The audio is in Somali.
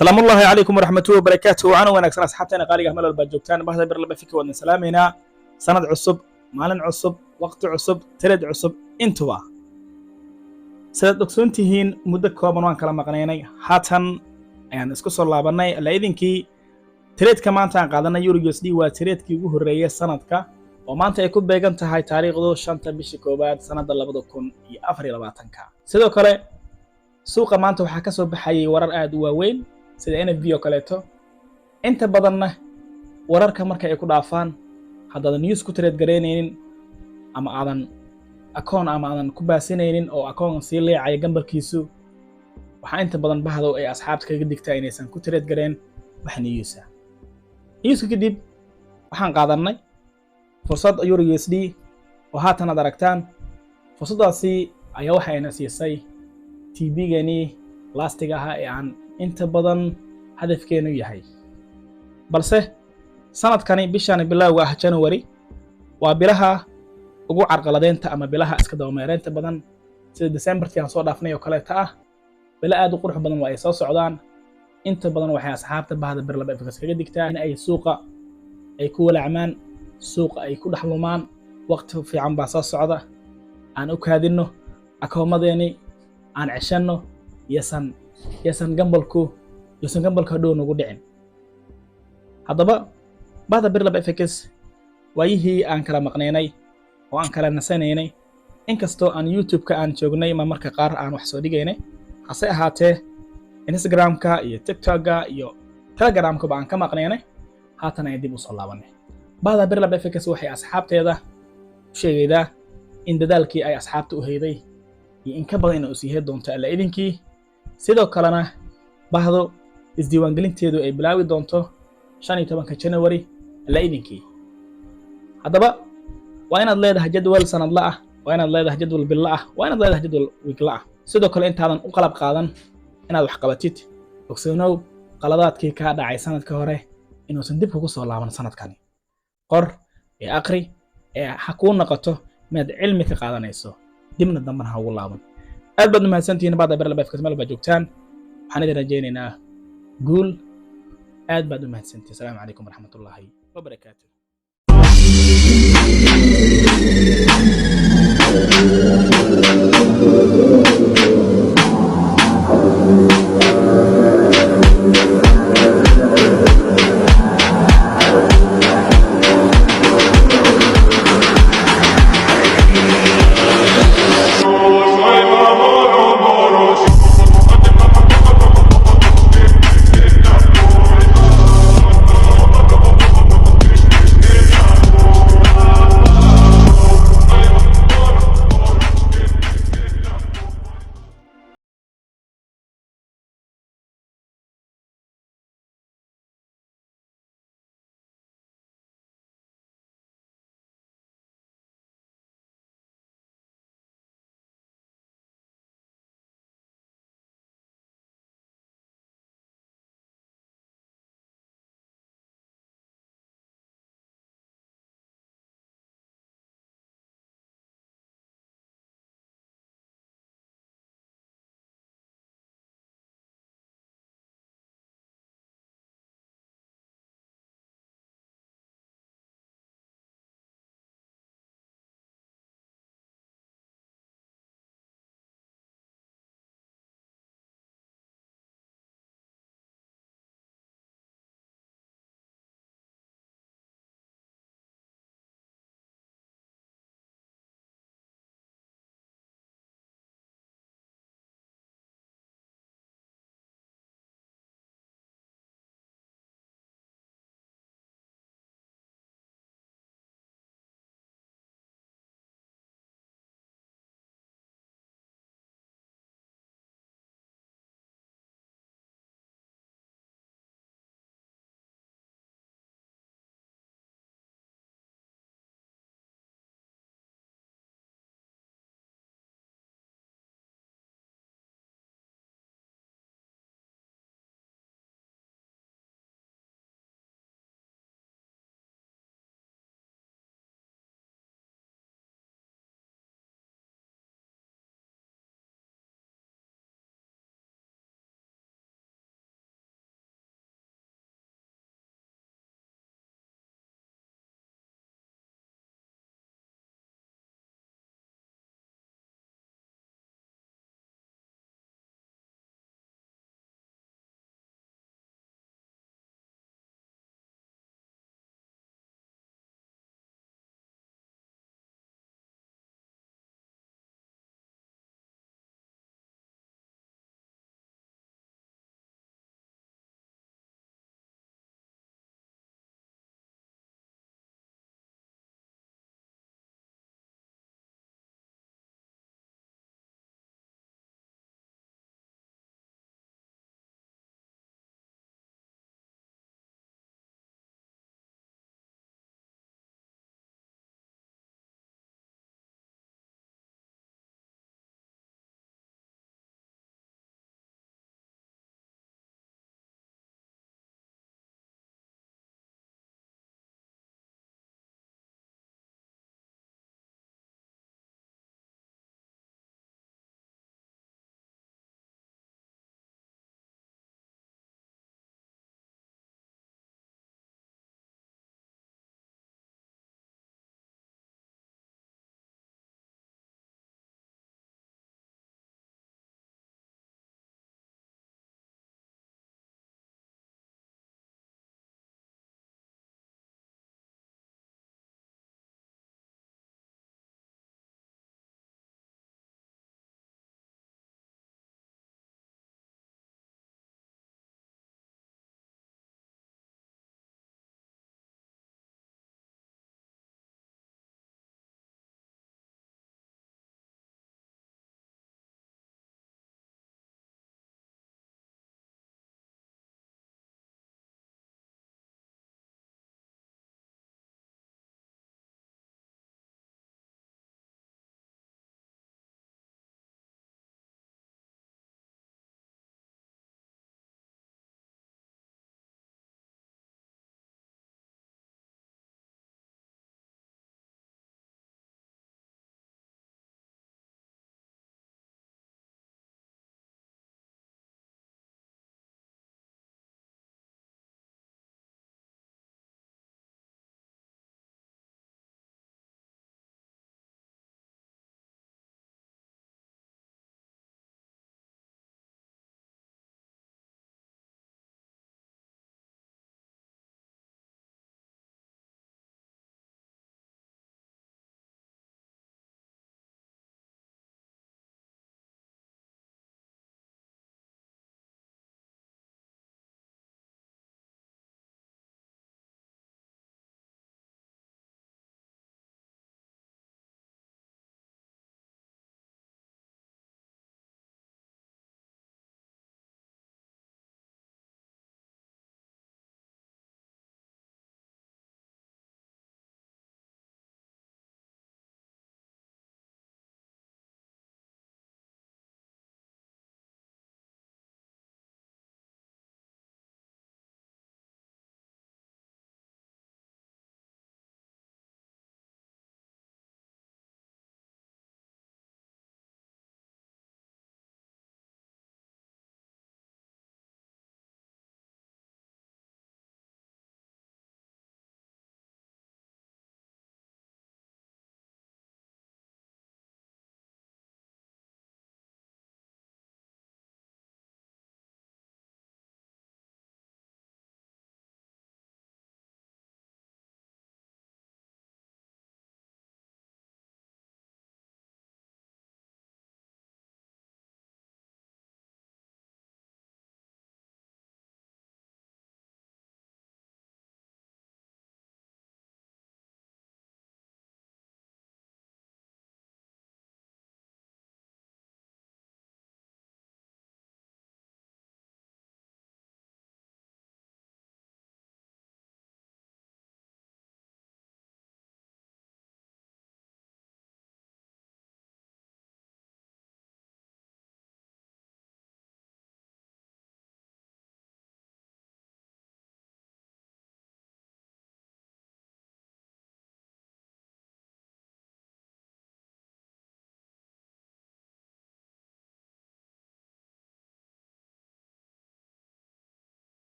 سلام الله عليكم ورحمة الله وبركاته. وأنا ونكسر أصحابتنا قارئ أحمد الباجوكتان بهذا برلب فيك ودنا سلامنا سند عصب مالن عصب وقت عصب ترد عصب انتوا سند دكتورنتهين مدة كوبان وان كلام مقنعيني هاتن يعني اسكسر لابناي لأيدينكي تريد كمان تان قادنا يورو USD وتريد كي وجوه الرئيس سند كا وما أنت يكون بيجن تهاي تاريخ دو شنطة بشكوبات سند الله بدو كون يأفري لباتن كا سيدو كله سوق ما أنت وحكسوا بحي ورر أدوا وين sida NFB oo kaleeto inta badanna wararka marka ay ku dhaafaan hadda news ku trade gareynaynin ama aadan account ama aadan ku baasinaynin oo account si leecay gambarkiisu waxa inta badan bahdo ay asxaabta kaga digtaa inaysan ku trade gareen wax news kadib waxaan qaadanay fursad euro USD oo haatan aad aragtaan fursadaasi ayaa waxayna siisay TB-gani lastiga ah ee aan inta badan hadafkeenu yahay balse sanadkani bishan bilowga ah January waa bilaha ugu carqaladeynta ama bilaha iska dawmeereynta badan sida December tii aan soo dhaafnay oo kale ta bila aad u qurux badan waa ay soo socdaan inta badan waxay asxaabta bahda birlaba FX kaga digtaa in ay suuqa ay ku walacmaan suuqa ay ku dhaxlumaan waqti fiican baa soo socda aan u kaadino akoomadeeni aan ceshano yasan gambalka dhow nagu dhicin haddaba bahda birlaba FX waayihii aan kala maqnaynay oo aan kala nasanaynay inkastoo aan YouTube-ka aan joognay marka qaar aan wax soo dhigaynay hase ahaatee Instagram-ka iyo TikTok-ka iyo Telegram-ka baan ka maqnaynay haatan ay dib u soo laabanay bahda birlaba FX waxay asxaabteeda sheegaydaa in dadaalkii ay asxaabta u hayday iyo in ka badan inay u sii heed doonto alla idinkii sidoo kalena bahdo isdiiwaangelinteedu ay bilaawi doonto 15 January la idinkii haddaba waa inaad leedahay jadwal sanadle ah waa inaad leedahay jadwal bil ah waa inaad leedahay jadwal weekle ah sidoo kale intaadan u qalab qaadan inaad wax qabatid ogsoonow qaladaadkii ka dhacay sanadka hore inuusan dib ugu soo laaban sanadkani qor ee aqri ee ha ku noqoto mid cilmi ka qaadanayso dibna damban ha ugu laaban aad baad u mahadsantihiin bahda birlaba FX meel baa joogtaan waxaan idin rajaynaynaa guul aad baad u mahadsantihiin assalaamu calaykum waraxmatullaahi wabarakaatuh